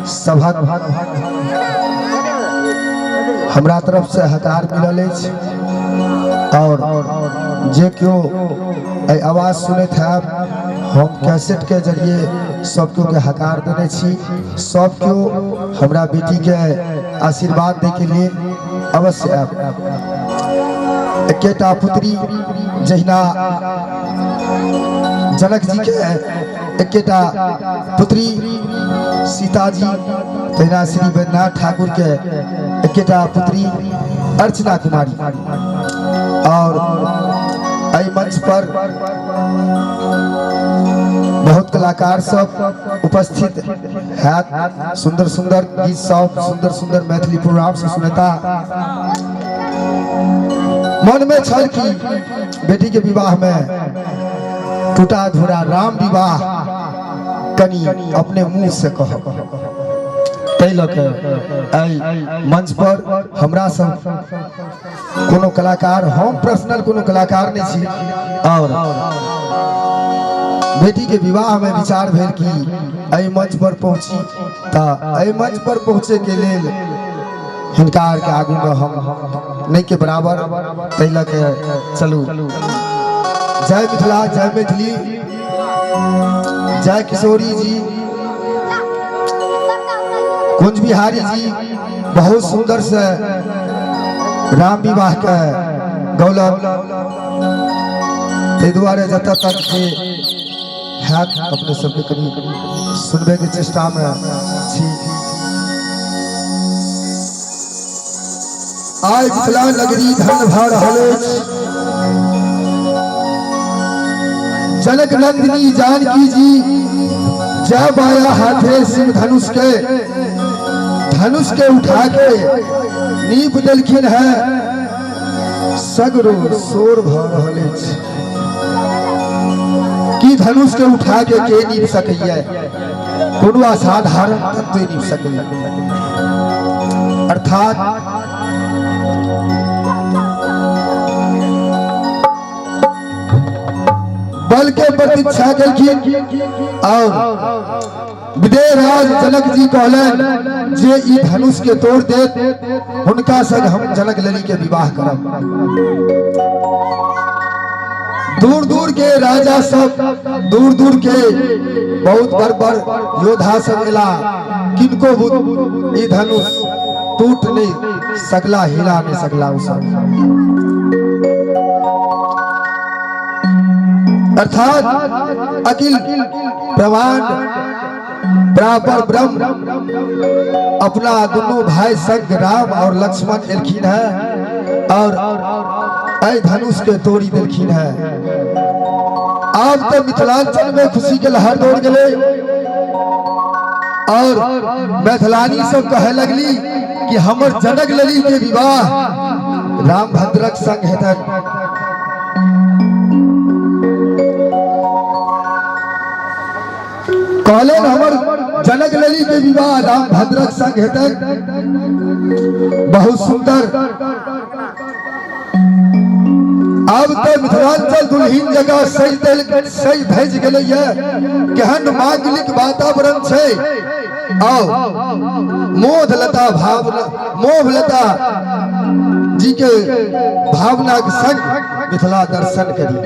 सभा हमरा तरफ से हकार मिलल अछि और जे क्यों आवाज सुने थे हम कैसेट के जरिए सब क्यों के हकार देने छी। सब क्यों हमरा बेटी के आशीर्वाद दे के लिए अवश्य आब। एकेटा पुत्री जहिना जनक जी के एकेटा पुत्री सीता जी तहिना श्री वैद्यनाथ ठाकुर के एकेटा पुत्री अर्चना कुमारी और एहि मंच पर बहुत कलाकार सब उपस्थित है। सुंदर सुंदर गीत सब सुंदर सुंदर मैथिली प्रोग्राम से सुनता मन में छल की बेटी के विवाह में टूटा अधूरा राम विवाह कनी अपने मुंह से कहो मंच पर हमरा सब कोनो कलाकार हम पर्सनल कोनो कलाकार नहीं छी और बेटी के विवाह में विचार भेल कि एहि मंच पर पहुंची ता एहि मंच पर पहुंचे के लेल हिनकार के आगू में हम नहीं के बराबर तैलक चलू। जय मिथिला, जय मैथिली, जय किशोरी जी, कुंज बिहारी जी बहुत सुंदर से राम विवाह के गौलव द्वारे जत तक के है अपने सबके करीब सुनबे के चेष्टा में छी। आज मिथिला नगरी धन भर रहल जनक नंदिनी जानकी जी जब आया हाथे सिंह धनुष के उठा के नीप देलखिन है सगरो शोर भ रहल अछि कि धनुष के उठा के नीप सकैया कोनो असाधारण तत्व नीप सकैया अर्थात बल के प्रतीक्षा केलखिन और विदेहराज जनक जी कहलन जे ई धनुष के तोड़ देत हुनका संग हम जनक लली के विवाह करब। दूर दूर के राजा सब दूर दूर के बहुत बड़ योद्धा सब मिला किनको ई धनुष टूट नहीं सकला हिला नहीं सकला उसब अर्थात अखिल ब्रह्मांड बराबर ब्रह्म अपना दोनों भाई संग राम और लक्ष्मण एलखिन है और ऐ धनुष के तोड़ी देलखिन है। अब तो मिथिलांचल में खुशी के लहर दौड़ गए और मैथिलानी सब कहे लगली कि हमर जनक लली के विवाह राम भद्रक संग हेतन। कहले हमर जनक लली के विवाह राम भद्रक संग हेतन। बहुत सुंदर अब तो मिथिलांचल दुल्हिन जगह सही भेज गए केहन मांगलिक वातावरण छे आओ मोहलता जी के भावना के संग मिथिला दर्शन करी।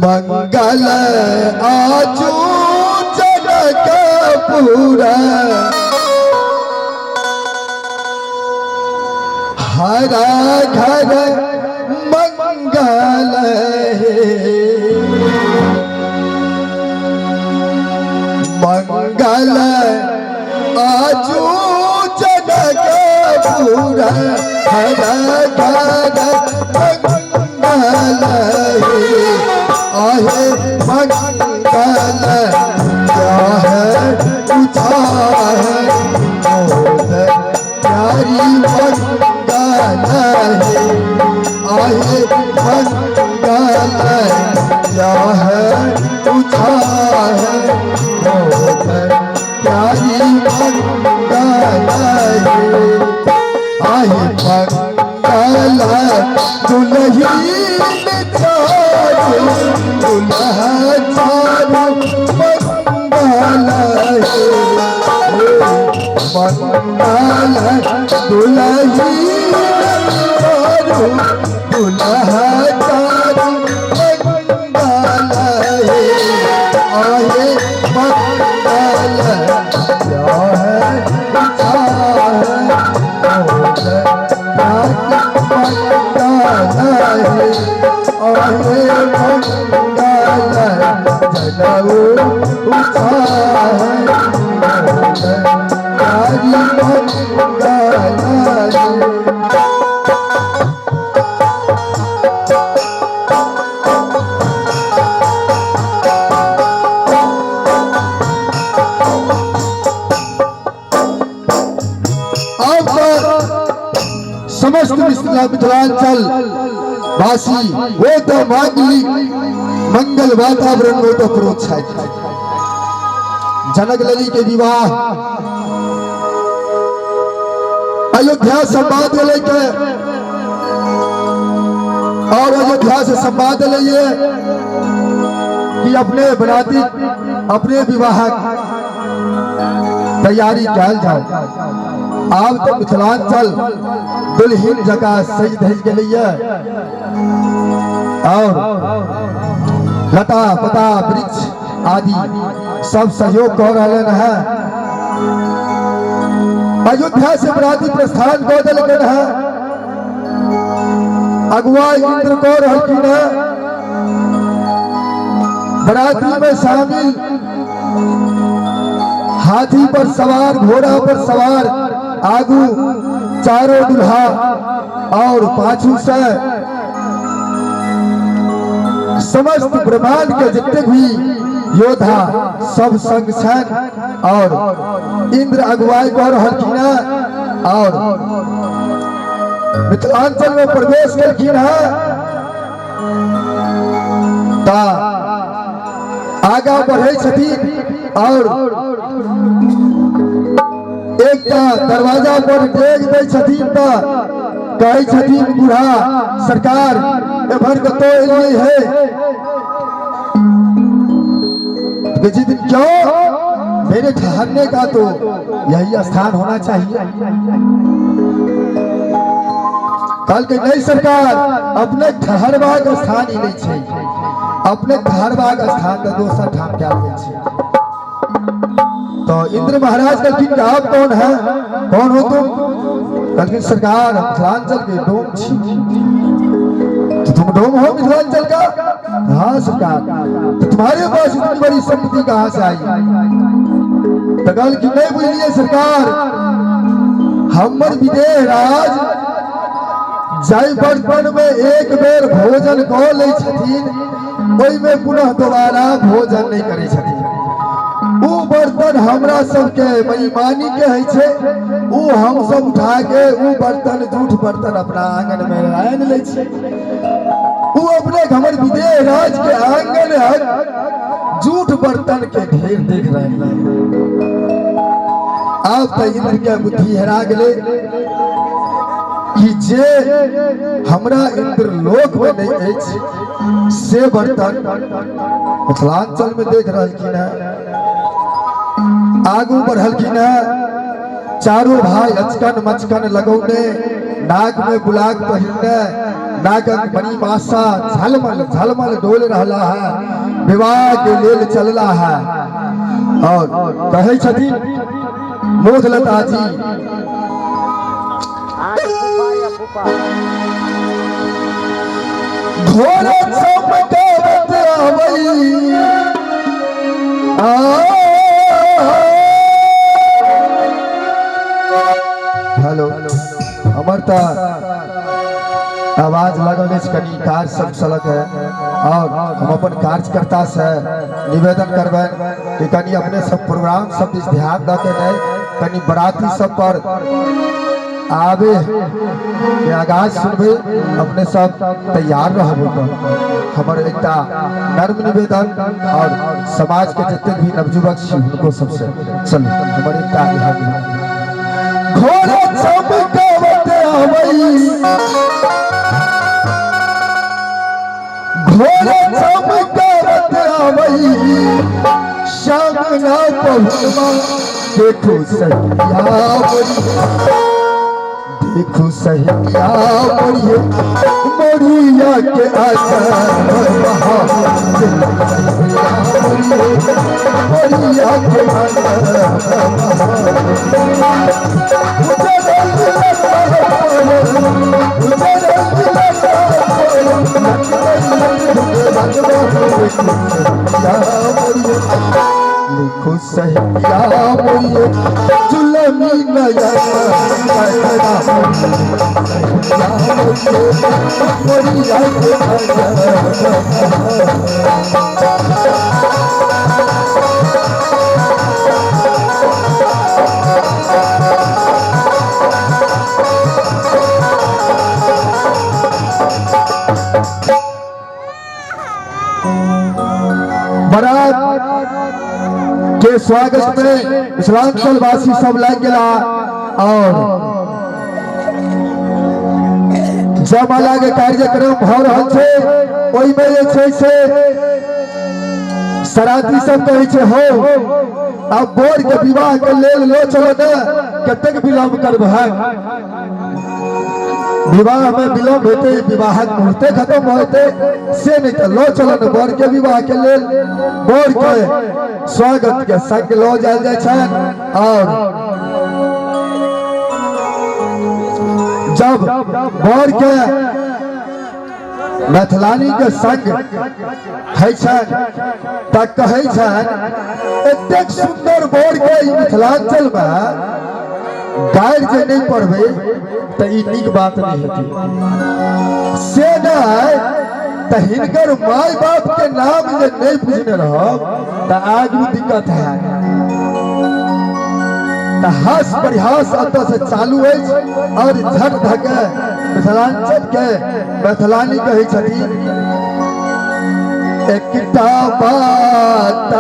मंगल आजू जनक पूरा हरा घर मंगल मंगल आजू जनक पूरा हरा घर मंगल आहे मंगल क्या है पूछा है प्यारी मंगल आहे मंगल क्या है पूछा है प्यारी मंगल आहे मंगल दुल्ही दुल्हा मंगल मंगल दुलही दुल्हा मंगल आहे मंगल समस्त मिथिलांचल वासी वो तो मांगलिक मंगल वातावरण में तो प्रोत्साहित जनक लली के विवाह अयोध्या संवाद लेके और अयोध्या से संवाद लिए कि अपने बराती अपने विवाह तैयारी कल जाओ। अब तो मिथिलांचल दुल्हन जगह सज धज के लिए और लता पता वृक्ष आदि सब सहयोग कर रहे हैं। अयोध्या से बराती प्रस्थान कर दिल है। अगुआ इंद्र को रहती है बराती में शामिल हाथी पर सवार घोड़ा पर सवार आगू चारों दुल्हा और पाछू से समस्त ब्रह्मांड के जितने भी योद्धा सब संग छन और इंद्र अगुवाई कर रहलखिन और मिथिलांचल में प्रवेश करखिन आगा बढ़े छथिन और एक दरवाजा पर डेग दे छथिन तो कहे छथिन बूढ़ा सरकार एभर कतो एलिए है क्यों मेरे ठहरने का तो यही स्थान होना चाहिए। कल के नहीं सरकार अपने ठहरबाक स्थान ही नहीं चाहिए अपने ठहरबाक स्थान का दोसर ठाम क्या तो इंद्र महाराज कहलखिन कि आप कौन है कौन हो तुम कहलखिन सरकार मिथिलांचल के डोम छी तो तुम डोम हो मिथिलांचल का हाँ सरकार तो तुम्हारे पास इतनी बड़ी संपत्ति कहाँ से आई तो कहलखिन नहीं बुझलिए सरकार हमर विदेह राज जय बचपन में एक बेर भोजन को ले छथिन ओई में पुनः दोबारा भोजन नहीं करे छथिन वो बर्तन हमरा सबके बेईमानी के है छे वो हम सब उठा के वो बर्तन झूठ बर्तन अपना आंगन में आन ले छे वो अपने हमर विदेह राज के आंगन झूठ बर्तन के ढेर देख रहे हैं। आप तो इंद्र के बुद्धि हेरा गले कि जे हमरा इंद्र लोक में नहीं अछि से बर्तन मिथिलांचल में देख रहलखिन है। आगू बढ़लखिन है चारों भाई अचकन मचकन लगौने नाक में गुलाग पहिरने नागक बनी मासा झलमल झलमल डोल रहा है विवाह के लेल चलला है और कहे छथिन मोदलता जी घोड़ा चमकावत आवई हेलो अमरता आवाज लगल कनी कार्य सब चलत है और हम अपन कार्यकर्ता से निवेदन करबे कि कनी अपने सब प्रोग्राम सब इस ध्यान द के कनी बराती सब पर आवे के आगाज सुनबे अपने सब तैयार रहबो तो हमर एकटा नर्म निवेदन और समाज के जते भी नवयुवक छी उनको सबसे चलो हमर एकटा घोड़ा चमकावत आवई घोड़ा चमकावत आवई श्याम ना पहुँचवा देखो सहिया देखो सहिया मोरिया के आकर मोरिया के लिखो सहिया मोरिए जुलमी नया मोरिया के स्वागत में मिथिलांचल वासी सब लग गया और जयमाला के कार्यक्रम भ रहा है ओई में जे छै से सराती सब कहै छै हो अब बोर के विवाह के लेल लो चलो न कतेक विलंब करबै विवाह में विलंब होते विवाहक मुहूर्ते खत्म होते से नहीं तो लो चलो न बोर के विवाह के लेल बोर के स्वागत के संग लो जायल जाय छन और जब बोर के मैथिलानी के संग है छन त कहै छन एतेक सुंदर बोर के मिथिलांचल में गायर जे नहीं पढ़बे तो ई नीक बात नहीं होती से नहीं तो हिनकर माय बाप के नाम जे नहीं पूछने रहो तो आगू दिक्कत है तो हंस परिहास अत से चालू है और झट धके मिथिलांचल के मैथिलानी कहै छथिन एकटा बात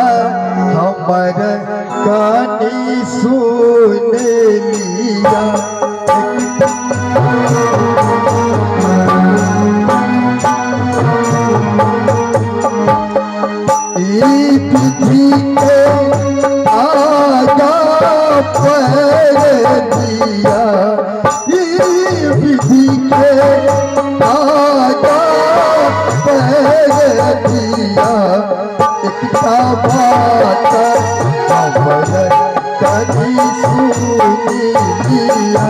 हमर कानी सुन लिया विधि के आगा पैर दिया विधि के आगा पैर दिया एकटा बात हमर कनी सुनी लिया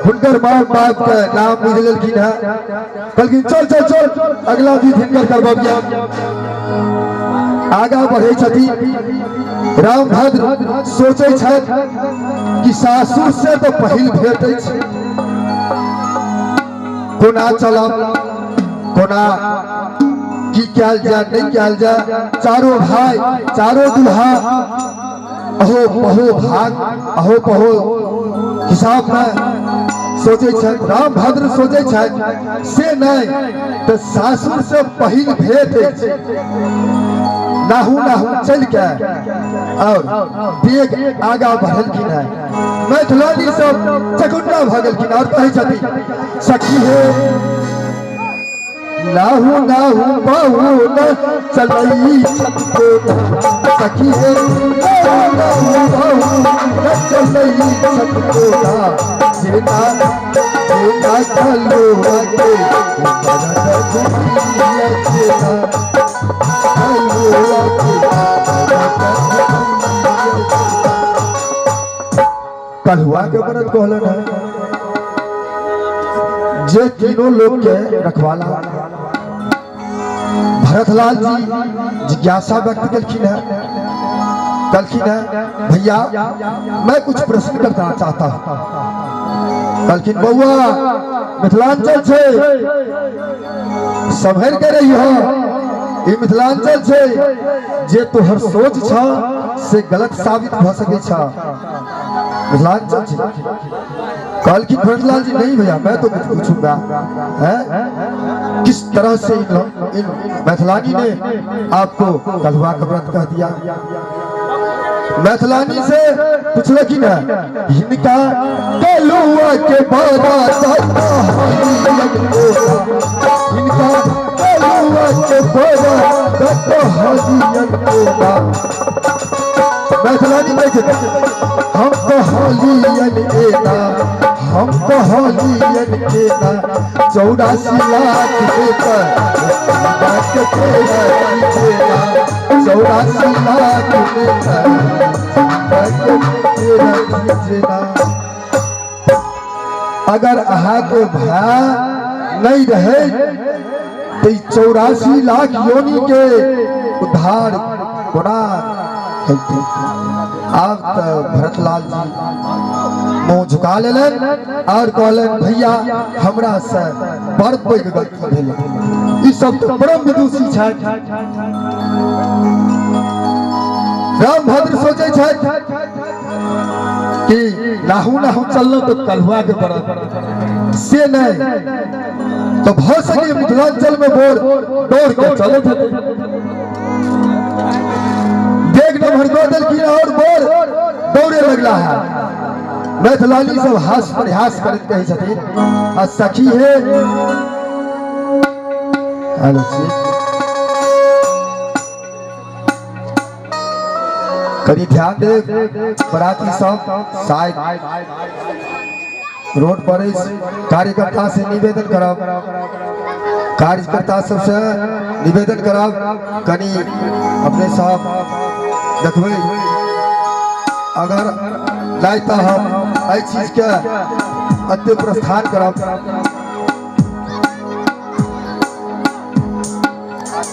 हुनकर माँ बाप के नाम बुझ लेलखिन है कहलखिन चल चल चल अगला विधि हिनकर करबबिया आगा बढ़े छथिन रामभद्र सोचे छथि कि सासुर से तो पहिल भेटै छै कोना चलब कोना की कयल जाय नहीं कयल जाय चारों भाई चारों दुल्हा अहो पहो भाग अहो पहो हिसाब में सोचे छथि रामभद्र सोचे छथि से नहीं तो सासुर से पहिल भेट नाहू नाहू चल के और बेग आगा बढ़लखिन है मैथिलानी सब चकुंडा भ गेलखिन और कहै छथिन सखी हे नाहू नाहू बहु न चलई छको सखी हे नाहू बहु न चलई छको जेना जेना चलो आगे बरद दुनिया जेना कलुआ के व्रत कहलन है जे तीनों लोग के रखवाला भरतलाल जी जिज्ञासा व्यक्त कलखिन है भैया मैं कुछ प्रश्न करना चाहता हूँ कलखिन बउआ मिथिलांचल से संभल के रही हो ये मिथिलांचल से जे तोहर सोच छ से गलत साबित भ सके छ मिथिलांचल से कलखिन भरतलाल जी नहीं भैया मैं तो कुछ पूछूंगा है किस तरह से इन मैथिलानी ने आपको कलुआ का व्रत कह दिया मैथिलानी से पूछल कि ना हिनका कलुआ के बाबा बड़ा दत्तो हलियन के ना मैथिलानी में हम तो हलियन के ना हम तो हलियन के ना 84 लाख देकर 84 लाख देकर अगर अहा को भा नहीं रहे तो 84 लाख योनि के उद्धार कोना आप भरतलाल जी मुँह झुका लेलन और कहलन भैया हमरा से बड़ पैघ गलती भेल ई सब तो परम विदुषी छथि रामभद्र सोचे छथि कि नाहू नाहू चलना तो कलहुआ के पड़त से नहीं तो बहुत सके मिथिलांचल में दौड़ के चले थे देख न भरगोदल की और दौड़े लगला है मैथिलानी सब हास प्रयास करत कहे छथिन आ सखी है हेलो जी कभी ध्यान दे बराती सब शायद रोड पर कार्यकर्ता से निवेदन करब कार्यकर्ता सबसे निवेदन करब कनी अपने साहब देखबै अगर लाइता हम एहि चीज के अत्य प्रस्थान करब